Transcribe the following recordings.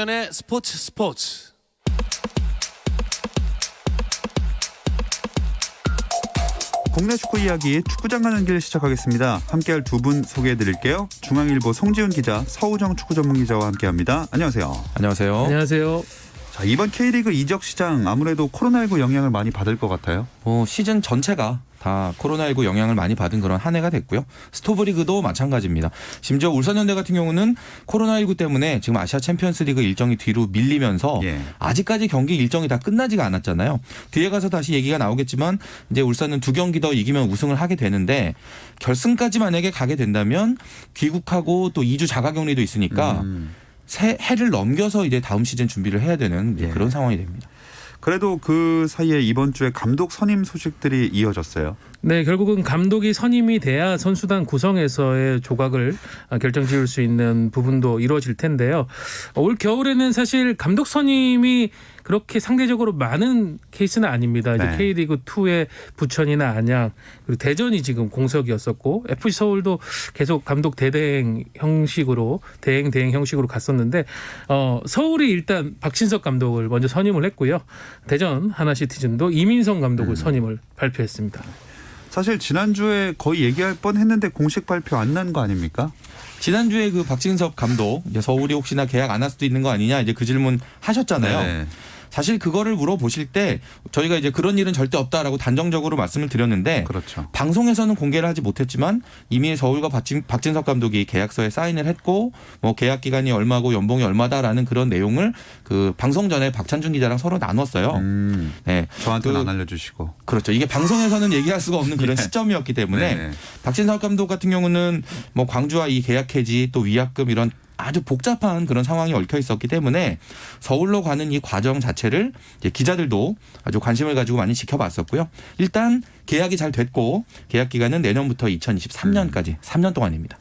김종현의 스포츠. 국내 축구 이야기 축구장 가는 길 시작하겠습니다. 함께할 두 분 소개해드릴게요. 중앙일보 송지훈 기자, 서우정 축구 전문 기자와 함께합니다. 안녕하세요. 안녕하세요. 안녕하세요. 자, 이번 K리그 이적 시장 아무래도 코로나19 영향을 많이 받을 것 같아요. 시즌 전체가 다 코로나19 영향을 많이 받은 그런 한 해가 됐고요. 스토브리그도 마찬가지입니다. 심지어 울산현대 같은 경우는 코로나19 때문에 지금 아시아 챔피언스리그 일정이 뒤로 밀리면서 아직까지 경기 일정이 다 끝나지가 않았잖아요. 뒤에 가서 다시 얘기가 나오겠지만 이제 울산은 2경기 더 이기면 우승을 하게 되는데 결승까지 만약에 가게 된다면 귀국하고 또 2주 자가격리도 있으니까 새 해를 넘겨서 이제 다음 시즌 준비를 해야 되는 그런 상황이 됩니다. 그래도 그 사이에 이번 주에 감독 선임 소식들이 이어졌어요. 네, 결국은 감독이 선임이 돼야 선수단 구성에서의 조각을 결정지을 수 있는 부분도 이루어질 텐데요. 올 겨울에는 사실 감독 선임이 그렇게 상대적으로 많은 케이스는 아닙니다. 이제 K리그2의 부천이나 안양 그리고 대전이 지금 공석이었었고 FC 서울도 계속 감독 대행 형식으로 갔었는데 서울이 일단 박진석 감독을 먼저 선임을 했고요. 대전 하나시티즌도 이민성 감독을 선임을 발표했습니다. 사실 지난주에 거의 얘기할 뻔했는데 공식 발표 안 난 거 아닙니까? 지난주에 그 박진섭 감독 이제 서울이 혹시나 계약 안 할 수도 있는 거 아니냐 이제 그 질문 하셨잖아요. 네. 사실 그거를 물어보실 때 저희가 이제 그런 일은 절대 없다라고 단정적으로 말씀을 드렸는데 그렇죠. 방송에서는 공개를 하지 못했지만 이미 서울과 박진섭 감독이 계약서에 사인을 했고 뭐 계약 기간이 얼마고 연봉이 얼마다라는 그런 내용을 그 방송 전에 박찬준 기자랑 서로 나눴어요. 네, 저한테는 안 알려주시고. 그렇죠. 이게 방송에서는 얘기할 수가 없는 그런 시점이었기 때문에 박진섭 감독 같은 경우는 뭐 광주와 이 계약 해지 또 위약금 이런 아주 복잡한 그런 상황이 얽혀 있었기 때문에 서울로 가는 이 과정 자체를 이제 기자들도 아주 관심을 가지고 많이 지켜봤었고요. 일단 계약이 잘 됐고 계약 기간은 내년부터 2023년까지 3년 동안입니다.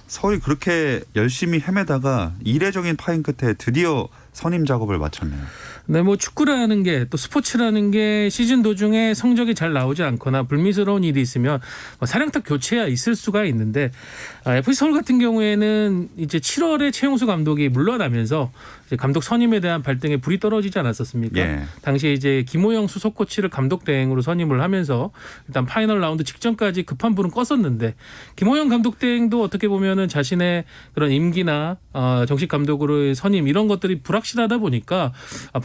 서울이 그렇게 열심히 헤매다가 이례적인 파행 끝에 드디어 선임 작업을 마쳤네요. 네, 뭐 축구라는 게 또 스포츠라는 게 시즌 도중에 성적이 잘 나오지 않거나 불미스러운 일이 있으면 사령탑 교체가 있을 수가 있는데 FC 서울 같은 경우에는 이제 7월에 최용수 감독이 물러나면서 이제 감독 선임에 대한 발등에 불이 떨어지지 않았었습니까? 당시에 이제 김호영 수석 코치를 감독 대행으로 선임을 하면서 일단 파이널 라운드 직전까지 급한 불은 껐었는데 김호영 감독 대행도 어떻게 보면은 자신의 그런 임기나 정식 감독으로의 선임 이런 것들이 불확실하다 보니까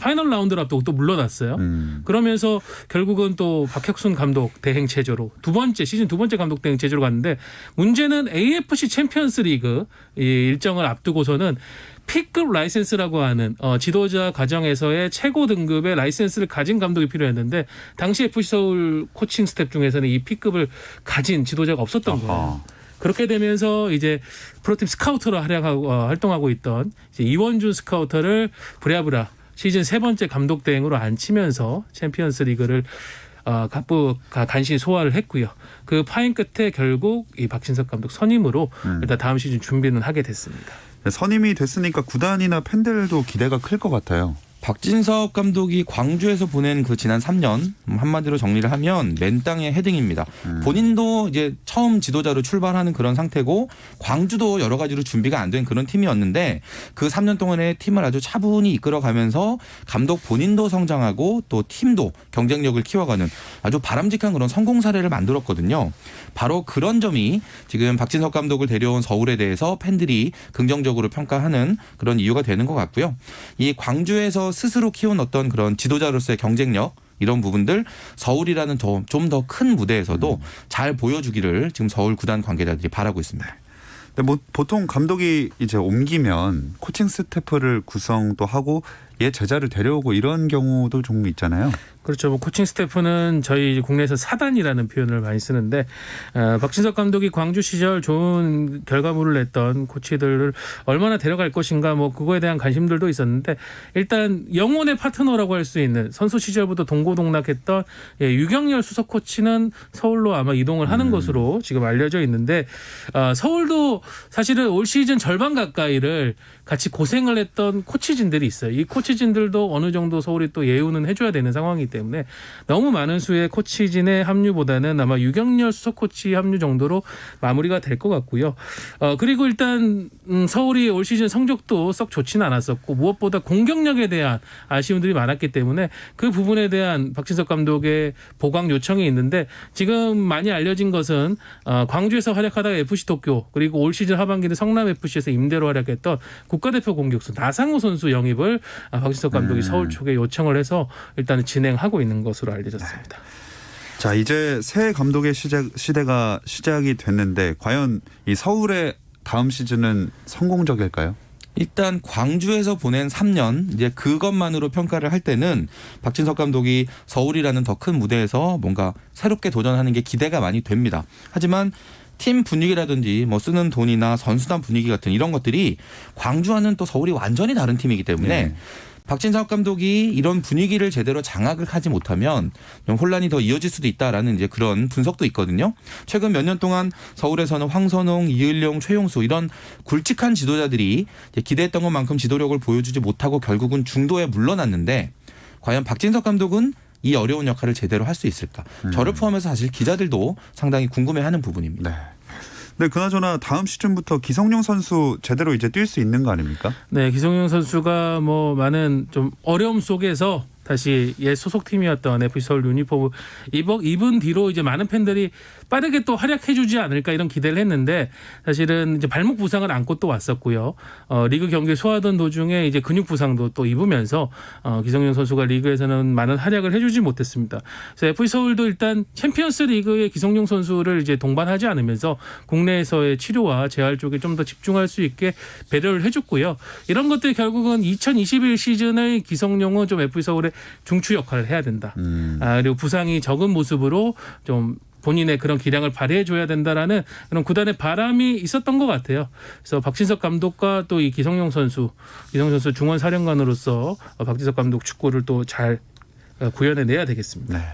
파이널 라운드를 앞두고 또 물러났어요. 그러면서 결국은 또 박혁순 감독 대행 체제로 시즌 두 번째 감독 대행 체제로 갔는데 문제는 AFC 챔피언스 리그 이 일정을 앞두고서는 P급 라이센스라고 하는 지도자 과정에서의 최고 등급의 라이센스를 가진 감독이 필요했는데 당시 FC 서울 코칭 스텝 중에서는 이 P급을 가진 지도자가 없었던 거예요. 그렇게 되면서 이제 프로팀 스카우터로 활동하고 있던 이제 이원준 스카우터를 부랴부랴 시즌 세 번째 감독 대행으로 앉히면서 챔피언스 리그를 간신히 소화를 했고요. 그 파행 끝에 결국 이 박진석 감독 선임으로 일단 다음 시즌 준비는 하게 됐습니다. 선임이 됐으니까 구단이나 팬들도 기대가 클 것 같아요. 박진섭 감독이 광주에서 보낸 그 지난 3년 한마디로 정리를 하면 맨 땅의 헤딩입니다. 본인도 이제 처음 지도자로 출발하는 그런 상태고 광주도 여러 가지로 준비가 안 된 그런 팀이었는데 그 3년 동안의 팀을 아주 차분히 이끌어가면서 감독 본인도 성장하고 또 팀도 경쟁력을 키워가는 아주 바람직한 그런 성공 사례를 만들었거든요. 바로 그런 점이 지금 박진섭 감독을 데려온 서울에 대해서 팬들이 긍정적으로 평가하는 그런 이유가 되는 것 같고요. 이 광주에서 스스로 키운 어떤 그런 지도자로서의 경쟁력 이런 부분들 서울이라는 좀 더 큰 무대에서도 잘 보여주기를 지금 서울 구단 관계자들이 바라고 있습니다. 근데 뭐 보통 감독이 이제 옮기면 코칭 스태프를 구성도 하고 얘 제자를 데려오고 이런 경우도 좀 있잖아요. 그렇죠. 뭐 코칭 스태프는 저희 국내에서 사단이라는 표현을 많이 쓰는데 박진석 감독이 광주 시절 좋은 결과물을 냈던 코치들을 얼마나 데려갈 것인가 뭐 그거에 대한 관심들도 있었는데 일단 영혼의 파트너라고 할 수 있는 선수 시절부터 동고동락했던 유경열 수석 코치는 서울로 아마 이동을 하는 것으로 지금 알려져 있는데 서울도 사실은 올 시즌 절반 가까이를 같이 고생을 했던 코치진들이 있어요. 이 코치진들도 어느 정도 서울이 또 예우는 해줘야 되는 상황이기 때문에 너무 많은 수의 코치진의 합류보다는 아마 유경렬 수석 코치 합류 정도로 마무리가 될 것 같고요. 그리고 일단 서울이 올 시즌 성적도 썩 좋지는 않았었고 무엇보다 공격력에 대한 아쉬움들이 많았기 때문에 그 부분에 대한 박진석 감독의 보강 요청이 있는데 지금 많이 알려진 것은 광주에서 활약하다가 FC 도쿄 그리고 올 시즌 하반기는 성남 FC에서 임대로 활약했던 국가대표 공격수 나상호 선수 영입을 박진석 감독이 서울 쪽에 요청을 해서 일단 진행하고 있는 것으로 알려졌습니다. 자, 이제 새 감독의 시대가 시작이 됐는데 과연 이 서울의 다음 시즌은 성공적일까요? 일단 광주에서 보낸 3년 이제 그것만으로 평가를 할 때는 박진석 감독이 서울이라는 더 큰 무대에서 뭔가 새롭게 도전하는 게 기대가 많이 됩니다. 하지만 팀 분위기라든지 뭐 쓰는 돈이나 선수단 분위기 같은 이런 것들이 광주와는 또 서울이 완전히 다른 팀이기 때문에 박진석 감독이 이런 분위기를 제대로 장악을 하지 못하면 좀 혼란이 더 이어질 수도 있다라는 이제 그런 분석도 있거든요. 최근 몇 년 동안 서울에서는 황선홍, 이을용, 최용수 이런 굵직한 지도자들이 이제 기대했던 것만큼 지도력을 보여주지 못하고 결국은 중도에 물러났는데 과연 박진석 감독은 이 어려운 역할을 제대로 할 수 있을까? 저를 포함해서 사실 기자들도 상당히 궁금해하는 부분입니다. 네. 네, 그나저나 다음 시즌부터 기성용 선수 제대로 이제 뛸 수 있는 거 아닙니까? 네, 기성용 선수가 뭐 많은 좀 어려움 속에서 다시 옛 소속팀이었던 FC 서울 유니폼을 입은 뒤로 이제 많은 팬들이 빠르게 또 활약해주지 않을까 이런 기대를 했는데 사실은 이제 발목 부상을 안고 또 왔었고요. 리그 경기 소화하던 도중에 이제 근육 부상도 또 입으면서 기성용 선수가 리그에서는 많은 활약을 해주지 못했습니다. 그래서 FC 서울도 일단 챔피언스 리그의 기성용 선수를 이제 동반하지 않으면서 국내에서의 치료와 재활 쪽에 좀 더 집중할 수 있게 배려를 해줬고요. 이런 것들이 결국은 2021 시즌의 기성용은 좀 FC 서울의 중추 역할을 해야 된다. 그리고 부상이 적은 모습으로 좀 본인의 그런 기량을 발휘해줘야 된다라는 그런 구단의 바람이 있었던 것 같아요. 그래서 박진석 감독과 또 이 기성용 선수 중원 사령관으로서 박진석 감독 축구를 또 잘 구현해내야 되겠습니다. 네.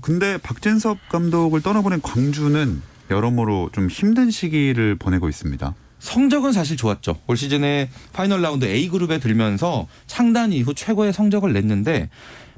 근데 박진석 감독을 떠나보낸 광주는 여러모로 좀 힘든 시기를 보내고 있습니다. 성적은 사실 좋았죠. 올 시즌에 파이널 라운드 A그룹에 들면서 창단 이후 최고의 성적을 냈는데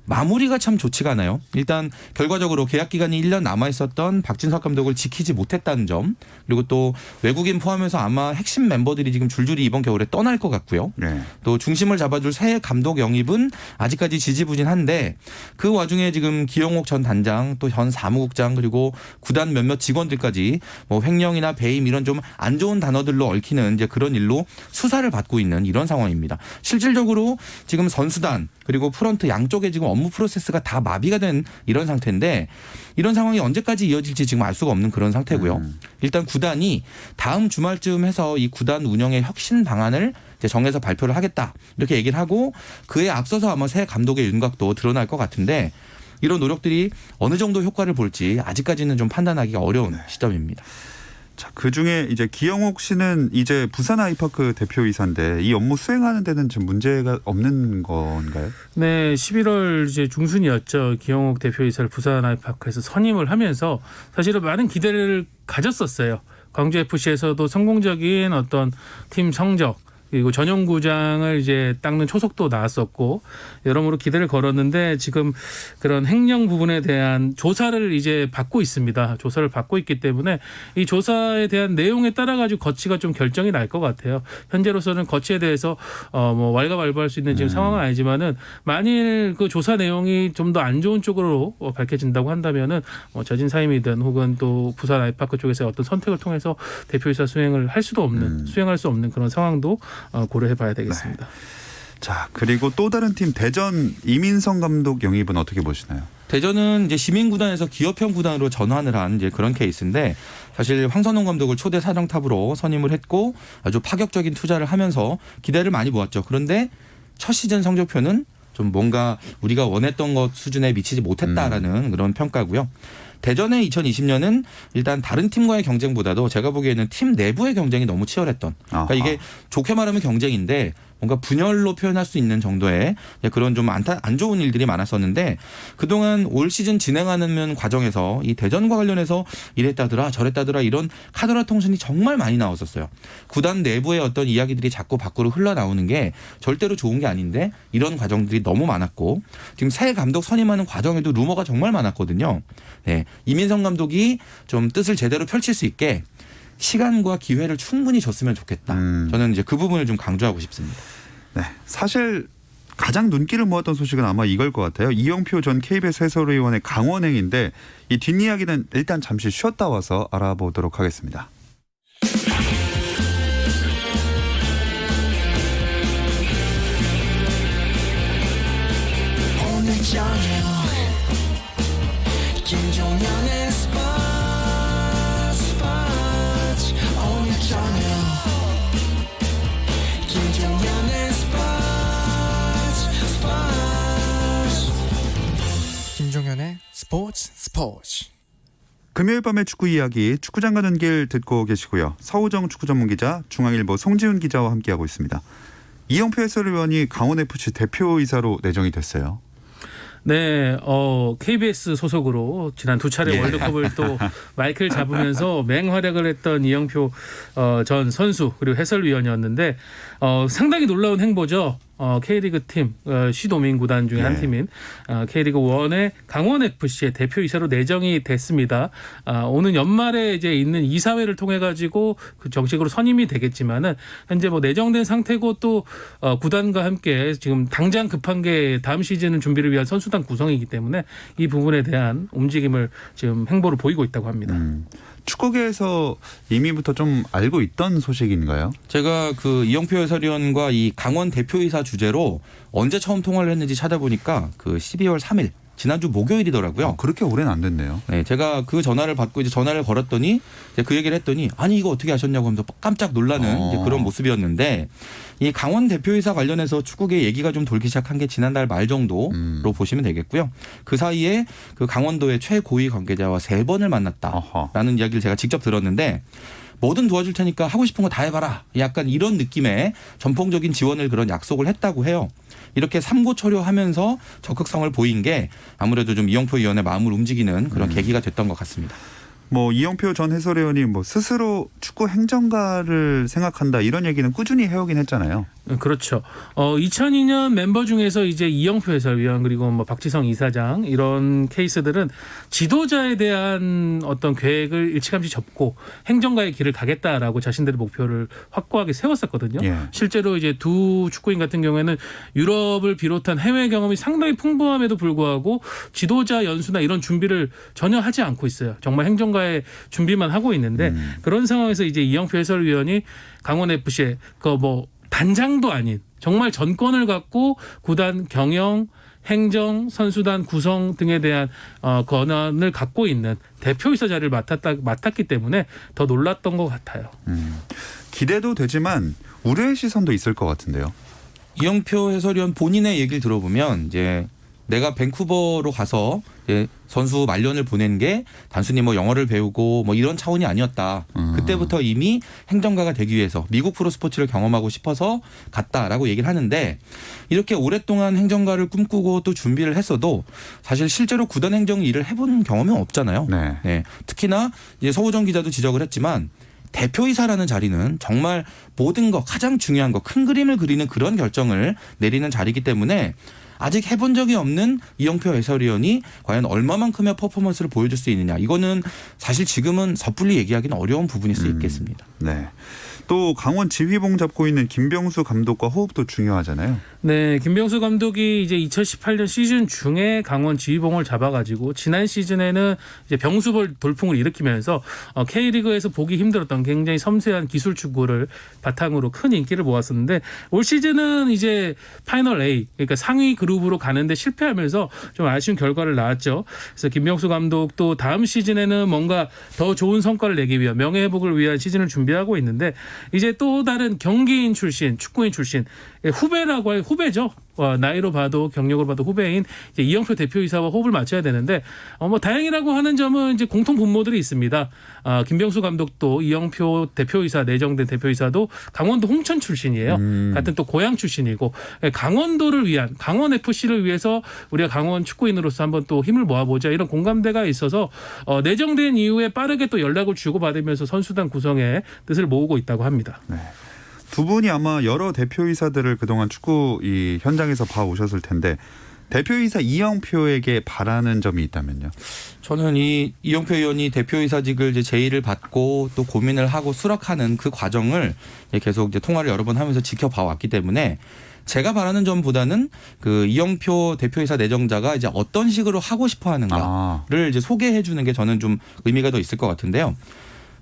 마무리가 참 좋지가 않아요. 일단 결과적으로 계약 기간이 1년 남아 있었던 박진석 감독을 지키지 못했다는 점, 그리고 또 외국인 포함해서 아마 핵심 멤버들이 지금 줄줄이 이번 겨울에 떠날 것 같고요. 네. 또 중심을 잡아줄 새 감독 영입은 아직까지 지지부진한데 그 와중에 지금 기영옥 전 단장 또 현 사무국장 그리고 구단 몇몇 직원들까지 뭐 횡령이나 배임 이런 좀 안 좋은 단어들로 얽히는 이제 그런 일로 수사를 받고 있는 이런 상황입니다. 실질적으로 지금 선수단 그리고 프런트 양쪽에 지금 업무 프로세스가 다 마비가 된 이런 상태인데 이런 상황이 언제까지 이어질지 지금 알 수가 없는 그런 상태고요. 일단 구단이 다음 주말쯤 해서 이 구단 운영의 혁신 방안을 이제 정해서 발표를 하겠다 이렇게 얘기를 하고 그에 앞서서 아마 새 감독의 윤곽도 드러날 것 같은데 이런 노력들이 어느 정도 효과를 볼지 아직까지는 좀 판단하기가 어려운 시점입니다. 자, 그중에 이제 기영옥 씨는 이제 부산 아이파크 대표이사인데 이 업무 수행하는 데는 좀 문제가 없는 건가요? 네, 11월 이제 중순이었죠. 기영옥 대표이사를 부산 아이파크에서 선임을 하면서 사실은 많은 기대를 가졌었어요. 광주 FC에서도 성공적인 어떤 팀 성적 그리고 전용구장을 이제 닦는 초석도 나왔었고 여러모로 기대를 걸었는데 지금 그런 횡령 부분에 대한 조사를 이제 받고 있습니다. 조사를 받고 있기 때문에 이 조사에 대한 내용에 따라 가지고 거치가 좀 결정이 날 것 같아요. 현재로서는 거치에 대해서 뭐 왈가왈부할 수 있는 지금 상황은 아니지만은 만일 그 조사 내용이 좀 더 안 좋은 쪽으로 밝혀진다고 한다면은 저진 사임이든 혹은 또 부산 아이파크 쪽에서 어떤 선택을 통해서 대표이사 수행을 할 수도 없는 수행할 수 없는 그런 상황도 고려해봐야 되겠습니다. 네. 자, 그리고 또 다른 팀 대전 이민성 감독 영입은 어떻게 보시나요? 대전은 이제 시민구단에서 기업형 구단으로 전환을 한 이제 그런 케이스인데 사실 황선홍 감독을 초대 사령탑으로 선임을 했고 아주 파격적인 투자를 하면서 기대를 많이 모았죠. 그런데 첫 시즌 성적표는 좀 뭔가 우리가 원했던 것 수준에 미치지 못했다라는 그런 평가고요. 대전의 2020년은 일단 다른 팀과의 경쟁보다도 제가 보기에는 팀 내부의 경쟁이 너무 치열했던. 그러니까 이게 좋게 말하면 경쟁인데 뭔가 분열로 표현할 수 있는 정도의 그런 좀 안 좋은 일들이 많았었는데 그동안 올 시즌 진행하는 과정에서 이 대전과 관련해서 이랬다더라 저랬다더라 이런 카더라 통신이 정말 많이 나왔었어요. 구단 내부의 어떤 이야기들이 자꾸 밖으로 흘러나오는 게 절대로 좋은 게 아닌데 이런 과정들이 너무 많았고 지금 새 감독 선임하는 과정에도 루머가 정말 많았거든요. 네, 이민성 감독이 좀 뜻을 제대로 펼칠 수 있게 시간과 기회를 충분히 줬으면 좋겠다. 저는 이제 그 부분을 좀 강조하고 싶습니다. 네, 사실 가장 눈길을 모았던 소식은 아마 이걸 것 같아요. 이영표 전 KBS 해설위원의 강원행인데 이 뒷이야기는 일단 잠시 쉬었다 와서 알아보도록 하겠습니다. 오늘 저녁 김종현의 스포츠 오늘 저녁 김종현의 스포츠 김종현의 스포츠 금요일 밤의 축구 이야기 축구장 가는 길 듣고 계시고요. 서우정 축구 전문 기자 중앙일보 송지훈 기자와 함께하고 있습니다. 이영표 해설위원이 강원FC 대표이사로 내정이 됐어요. 네, KBS 소속으로 지난 두 차례 예. 월드컵을 또 마이크를 잡으면서 맹활약을 했던 이영표 전 선수 그리고 해설위원이었는데 상당히 놀라운 행보죠. K리그 팀 시도민 구단 중에 한 네. 팀인 K리그 1의 강원FC의 대표이사로 내정이 됐습니다. 오는 연말에 이제 있는 이사회를 통해 가지고 그 정식으로 선임이 되겠지만은 현재 뭐 내정된 상태고 또 구단과 함께 지금 당장 급한 게 다음 시즌 준비를 위한 선수단 구성이기 때문에 이 부분에 대한 움직임을 지금 행보를 보이고 있다고 합니다. 축구계에서 이미부터 좀 알고 있던 소식인가요? 제가 그 이영표 해설위원과 이 강원 대표이사 주제로 언제 처음 통화를 했는지 찾아보니까 그 12월 3일 지난주 목요일이더라고요. 그렇게 오래는 안 됐네요. 네, 제가 그 전화를 받고 이제 전화를 걸었더니 이제 그 얘기를 했더니 아니 이거 어떻게 하셨냐고 하면서 깜짝 놀라는 이제 그런 모습이었는데 이 강원 대표이사 관련해서 축구계 얘기가 좀 돌기 시작한 게 지난달 말 정도로 보시면 되겠고요. 그 사이에 그 강원도의 최고위 관계자와 3번을 만났다라는 이야기를 제가 직접 들었는데 뭐든 도와줄 테니까 하고 싶은 거 다 해봐라. 약간 이런 느낌의 전폭적인 지원을 그런 약속을 했다고 해요. 이렇게 삼고초려하면서 적극성을 보인 게 아무래도 좀 이영표 위원의 마음을 움직이는 그런 계기가 됐던 것 같습니다. 뭐 이영표 전 해설위원이 뭐 스스로 축구 행정가를 생각한다 이런 얘기는 꾸준히 해오긴 했잖아요. 그렇죠. 2002년 멤버 중에서 이제 이영표 해설위원 그리고 뭐 박지성 이사장 이런 케이스들은 지도자에 대한 어떤 계획을 일찌감치 접고 행정가의 길을 가겠다라고 자신들의 목표를 확고하게 세웠었거든요. 예. 실제로 이제 두 축구인 같은 경우에는 유럽을 비롯한 해외 경험이 상당히 풍부함에도 불구하고 지도자 연수나 이런 준비를 전혀 하지 않고 있어요. 정말 행정가의 준비만 하고 있는데 그런 상황에서 이제 이영표 해설위원이 강원FC의 뭐 단장도 아닌 정말 전권을 갖고 구단 경영, 행정, 선수단 구성 등에 대한 권한을 갖고 있는 대표이사 자리를 맡았기 때문에 더 놀랐던 것 같아요. 기대도 되지만 우려의 시선도 있을 것 같은데요. 이영표 해설위원 본인의 얘기를 들어보면 이제 내가 밴쿠버로 가서 이제 선수 말년을 보낸 게 단순히 뭐 영어를 배우고 뭐 이런 차원이 아니었다. 그때부터 이미 행정가가 되기 위해서 미국 프로스포츠를 경험하고 싶어서 갔다라고 얘기를 하는데 이렇게 오랫동안 행정가를 꿈꾸고 또 준비를 했어도 사실 실제로 구단 행정 일을 해본 경험이 없잖아요. 네. 네. 특히나 이제 서우정 기자도 지적을 했지만 대표이사라는 자리는 정말 모든 거 가장 중요한 거 큰 그림을 그리는 그런 결정을 내리는 자리이기 때문에 아직 해본 적이 없는 이영표 해설위원이 과연 얼마만큼의 퍼포먼스를 보여줄 수 있느냐. 이거는 사실 지금은 섣불리 얘기하기는 어려운 부분일 수 있겠습니다. 네. 또 강원 지휘봉 잡고 있는 김병수 감독과 호흡도 중요하잖아요. 네, 김병수 감독이 이제 2018년 시즌 중에 강원 지휘봉을 잡아가지고 지난 시즌에는 이제 병수벌 돌풍을 일으키면서 K리그에서 보기 힘들었던 굉장히 섬세한 기술 축구를 바탕으로 큰 인기를 모았었는데 올 시즌은 이제 파이널 A 그러니까 상위 그룹으로 가는데 실패하면서 좀 아쉬운 결과를 낳았죠. 그래서 김병수 감독도 다음 시즌에는 뭔가 더 좋은 성과를 내기 위한 명예회복을 위한 시즌을 준비하고 있는데 이제 또 다른 경기인 출신, 축구인 출신 후배라고 할 후배죠. 나이로 봐도 경력으로 봐도 후배인 이제 이영표 대표이사와 호흡을 맞춰야 되는데 뭐 다행이라고 하는 점은 이제 공통 분모들이 있습니다. 김병수 감독도 이영표 대표이사 내정된 대표이사도 강원도 홍천 출신이에요. 같은 또 고향 출신이고 강원도를 위한 강원 FC를 위해서 우리가 강원 축구인으로서 한번 또 힘을 모아보자 이런 공감대가 있어서 내정된 이후에 빠르게 또 연락을 주고받으면서 선수단 구성에 뜻을 모으고 있다고 합니다. 네. 두 분이 아마 여러 대표이사들을 그동안 축구 이 현장에서 봐오셨을 텐데 대표이사 이영표에게 바라는 점이 있다면요? 저는 이영표 의원이 대표이사직을 이제 제의를 받고 또 고민을 하고 수락하는 그 과정을 계속 이제 통화를 여러 번 하면서 지켜봐 왔기 때문에 제가 바라는 점보다는 그 이영표 대표이사 내정자가 이제 어떤 식으로 하고 싶어 하는가를 이제 소개해 주는 게 저는 좀 의미가 더 있을 것 같은데요.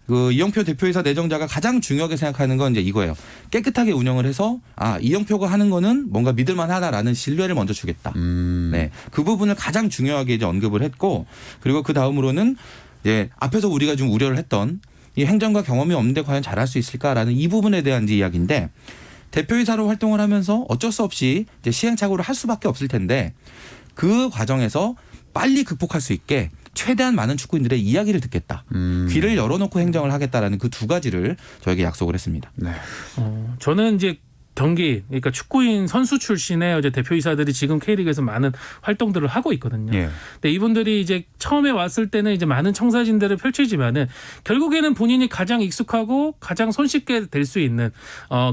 그 이영표 대표이사 내정자가 가장 중요하게 생각하는 건 이제 이거예요. 깨끗하게 운영을 해서 이영표가 하는 거는 뭔가 믿을만하다라는 신뢰를 먼저 주겠다. 네, 그 부분을 가장 중요하게 이제 언급을 했고 그리고 그 다음으로는 이제 앞에서 우리가 좀 우려를 했던 이 행정과 경험이 없는데 과연 잘할 수 있을까라는 이 부분에 대한 이제 이야기인데 대표이사로 활동을 하면서 어쩔 수 없이 이제 시행착오를 할 수밖에 없을 텐데 그 과정에서 빨리 극복할 수 있게 최대한 많은 축구인들의 이야기를 듣겠다. 귀를 열어놓고 행정을 하겠다라는 그 두 가지를 저에게 약속을 했습니다. 네. 저는 이제 경기 그러니까 축구인 선수 출신의 어제 대표이사들이 지금 K리그에서 많은 활동들을 하고 있거든요. 예. 근데 이분들이 이제 처음에 왔을 때는 이제 많은 청사진들을 펼치지만은 결국에는 본인이 가장 익숙하고 가장 손쉽게 될 수 있는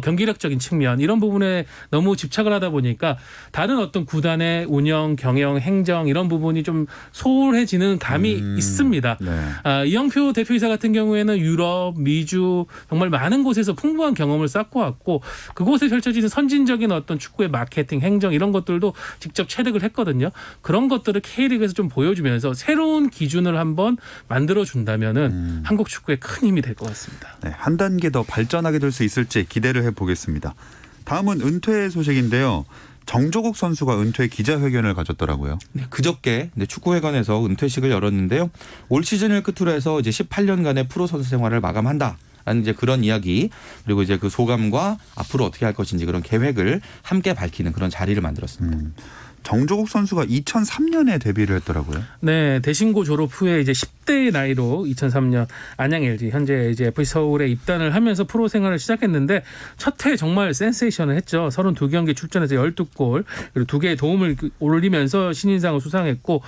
경기력적인 측면 이런 부분에 너무 집착을 하다 보니까 다른 어떤 구단의 운영, 경영, 행정 이런 부분이 좀 소홀해지는 감이 있습니다. 네. 이영표 대표이사 같은 경우에는 유럽, 미주 정말 많은 곳에서 풍부한 경험을 쌓고 왔고 그곳에 펼쳐지는 선진적인 어떤 축구의 마케팅, 행정 이런 것들도 직접 체득을 했거든요. 그런 것들을 K리그에서 좀 보여주면서 새로운 기준을 한번 만들어준다면은 한국 축구에 큰 힘이 될 것 같습니다. 네, 한 단계 더 발전하게 될 수 있을지 기대를 해보겠습니다. 다음은 은퇴 소식인데요. 정조국 선수가 은퇴 기자회견을 가졌더라고요. 네, 그저께 축구회관에서 은퇴식을 열었는데요. 올 시즌을 끝으로 해서 이제 18년간의 프로 선수 생활을 마감한다. 라는 이제 그런 이야기 그리고 이제 그 소감과 앞으로 어떻게 할 것인지 그런 계획을 함께 밝히는 그런 자리를 만들었습니다. 정조국 선수가 2003년에 데뷔를 했더라고요. 네, 대신고 졸업 후에 이제 10대의 나이로 2003년 안양 LG 현재 이제 FC 서울에 입단을 하면서 프로 생활을 시작했는데 첫 해 정말 센세이션을 했죠. 32경기 출전해서 12골 그리고 2개의 도움을 올리면서 신인상을 수상했고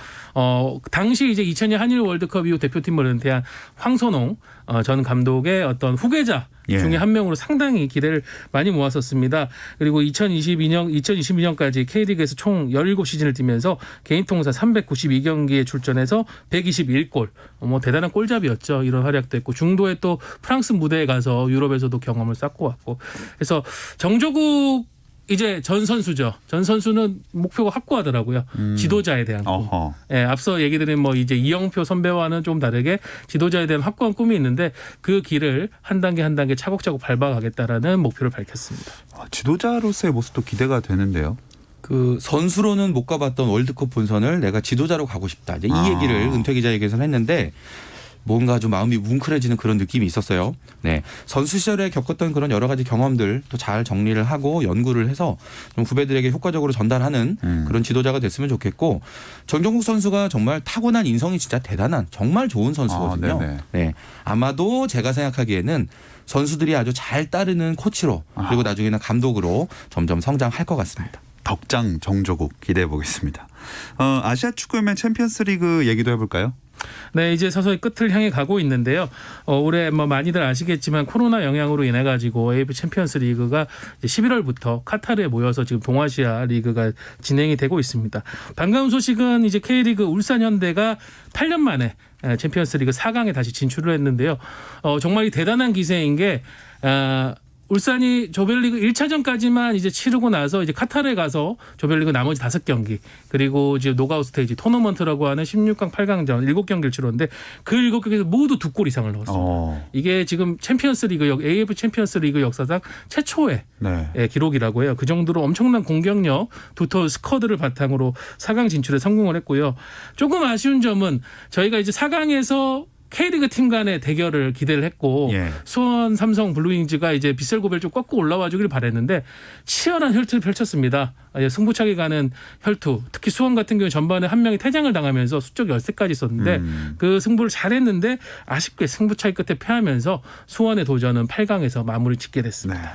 당시 이제 2000년 한일 월드컵 이후 대표팀을 은퇴한 황선홍 전 감독의 어떤 후계자 중에 한 명으로 상당히 기대를 많이 모았었습니다. 그리고 2022년까지 K리그에서 총 17시즌을 뛰면서 개인 통산 392경기에 출전해서 121골. 뭐 대단한 골잡이였죠. 이런 활약도 했고 중도에 또 프랑스 무대에 가서 유럽에서도 경험을 쌓고 왔고. 그래서 정조국 이제 전 선수죠. 전 선수는 목표가 확고하더라고요. 지도자에 대한 꿈. 예, 앞서 얘기 드린 뭐 이제 이영표 선배와는 좀 다르게 지도자에 대한 확고한 꿈이 있는데 그 길을 한 단계 한 단계 차곡차곡 밟아가겠다라는 목표를 밝혔습니다. 지도자로서의 모습도 기대가 되는데요. 그 선수로는 못 가봤던 월드컵 본선을 내가 지도자로 가고 싶다. 이제 이 얘기를 은퇴 기자회견에서 했는데 뭔가 좀 마음이 뭉클해지는 그런 느낌이 있었어요. 네, 선수 시절에 겪었던 그런 여러 가지 경험들 또 잘 정리를 하고 연구를 해서 좀 후배들에게 효과적으로 전달하는 그런 지도자가 됐으면 좋겠고 정종국 선수가 정말 타고난 인성이 진짜 대단한 정말 좋은 선수거든요. 네, 아마도 제가 생각하기에는 선수들이 아주 잘 따르는 코치로 그리고 나중에는 감독으로 점점 성장할 것 같습니다. 덕장 정조국 기대해 보겠습니다. 아시아 축구연맹 챔피언스리그 얘기도 해볼까요? 네, 이제 서서히 끝을 향해 가고 있는데요. 올해 뭐 많이들 아시겠지만 코로나 영향으로 인해 가지고 AF 챔피언스 리그가 11월부터 카타르에 모여서 지금 동아시아 리그가 진행이 되고 있습니다. 반가운 소식은 이제 K리그 울산 현대가 8년 만에 챔피언스 리그 4강에 다시 진출을 했는데요. 정말 대단한 기세인 게 울산이 조별리그 1차전까지만 이제 치르고 나서 이제 카타르에 가서 조별리그 나머지 5경기 그리고 이제 노가웃 스테이지 토너먼트라고 하는 16강 8강전 7경기를 치렀는데 그 7경기에서 모두 2골 이상을 넣었습니다. 이게 지금 AF 챔피언스 리그 역사상 최초의 기록이라고 해요. 그 정도로 엄청난 공격력, 두터운 스쿼드를 바탕으로 4강 진출에 성공을 했고요. 조금 아쉬운 점은 저희가 이제 4강에서 K리그 팀 간의 대결을 기대를 했고 예. 수원 삼성 블루윙즈가 이제 빗셀고베를 좀 꺾고 올라와 주길 바랬는데 치열한 혈투를 펼쳤습니다. 승부차기 가는 혈투. 특히 수원 같은 경우 전반에 한 명이 퇴장을 당하면서 수적 열세까지 있었는데 그 승부를 잘했는데 아쉽게 승부차기 끝에 패하면서 수원의 도전은 8강에서 마무리 짓게 됐습니다. 네.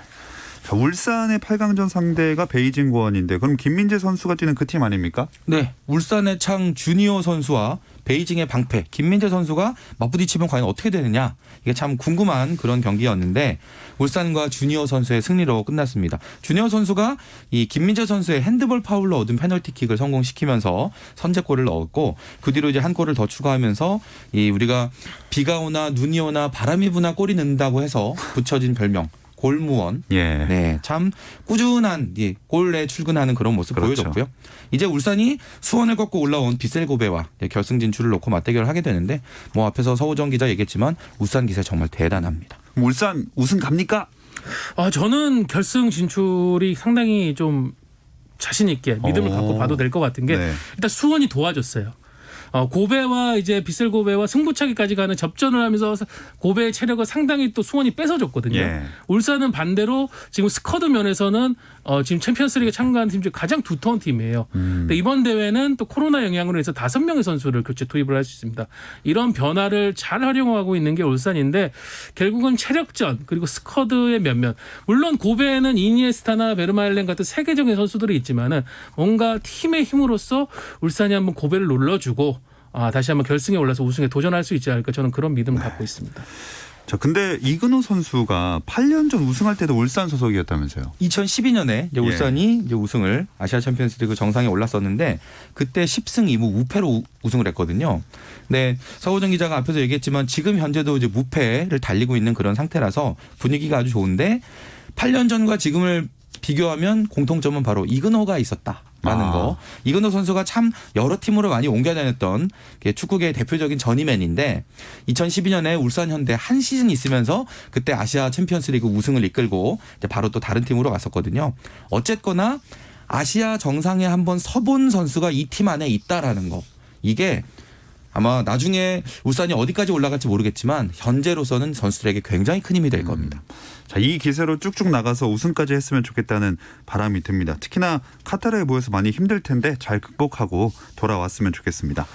자, 울산의 8강전 상대가 베이징 고원인데 그럼 김민재 선수가 뛰는 그 팀 아닙니까? 네, 울산의 창 주니어 선수와 베이징의 방패 김민재 선수가 맞부딪히면 과연 어떻게 되느냐 이게 참 궁금한 그런 경기였는데 울산과 주니어 선수의 승리로 끝났습니다. 주니어 선수가 이 김민재 선수의 핸드볼 파울로 얻은 페널티킥을 성공시키면서 선제골을 넣었고 그 뒤로 이제 한 골을 더 추가하면서 이 우리가 비가 오나 눈이 오나 바람이 부나 골이 는다고 해서 붙여진 별명 골무원. 예. 네, 참 꾸준한 골에 출근하는 그런 모습 그렇죠. 보여줬고요. 이제 울산이 수원을 꺾고 올라온 빗셀고베와 결승 진출을 놓고 맞대결을 하게 되는데 뭐 앞에서 서우정 기자 얘기했지만 울산 기세 정말 대단합니다. 그럼 울산 우승 갑니까? 저는 결승 진출이 상당히 좀 자신 있게 믿음을 갖고 봐도 될 것 같은 게 네. 일단 수원이 도와줬어요. 고베와 이제 빗셀고베와 승부차기까지 가는 접전을 하면서 고베의 체력을 상당히 또 수원이 뺏어줬거든요. 예. 울산은 반대로 지금 스쿼드 면에서는 지금 챔피언스리그 참가하는 팀 중에 가장 두터운 팀이에요. 근데 이번 대회는 또 코로나 영향으로 해서 5명의 선수를 교체 투입을 할 수 있습니다. 이런 변화를 잘 활용하고 있는 게 울산인데 결국은 체력전 그리고 스쿼드의 면면 물론 고베에는 이니에스타나 베르마엘렌 같은 세계적인 선수들이 있지만은 뭔가 팀의 힘으로써 울산이 한번 고베를 눌러주고 다시 한번 결승에 올라서 우승에 도전할 수 있지 않을까 저는 그런 믿음을 갖고 있습니다. 자, 근데 이근호 선수가 8년 전 우승할 때도 울산 소속이었다면서요? 2012년에 이제 울산이 이제 우승을 아시아 챔피언스리그 정상에 올랐었는데 그때 10승 2무 무패로 우승을 했거든요. 네, 서우정 기자가 앞에서 얘기했지만 지금 현재도 이제 무패를 달리고 있는 그런 상태라서 분위기가 아주 좋은데 8년 전과 지금을 비교하면 공통점은 바로 이근호가 있었다라는 거. 이근호 선수가 참 여러 팀으로 많이 옮겨 다녔던 축구계의 대표적인 저니맨인데 2012년에 울산 현대 한 시즌 있으면서 그때 아시아 챔피언스리그 우승을 이끌고 이제 바로 또 다른 팀으로 갔었거든요. 어쨌거나 아시아 정상에 한번 서본 선수가 이 팀 안에 있다라는 거. 이게 아마 나중에 울산이 어디까지 올라갈지 모르겠지만 현재로서는 선수들에게 굉장히 큰 힘이 될 겁니다. 자, 이 기세로 쭉쭉 나가서 우승까지 했으면 좋겠다는 바람이 듭니다. 특히나 카타르에 모여서 많이 힘들 텐데 잘 극복하고 돌아왔으면 좋겠습니다.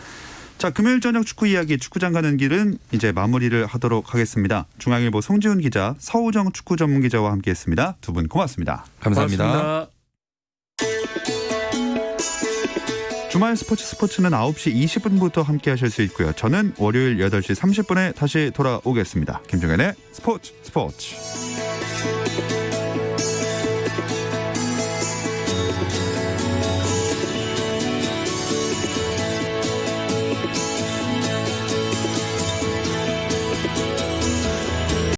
자, 금요일 저녁 축구 이야기 축구장 가는 길은 이제 마무리를 하도록 하겠습니다. 중앙일보 송지훈 기자, 서우정 축구 전문 기자와 함께했습니다. 두 분 고맙습니다. 감사합니다. 고맙습니다. 주말 스포츠는 9시 20분부터 함께 하실 수 있고요. 저는 월요일 8시 30분에 다시 돌아오겠습니다. 김종현의 스포츠.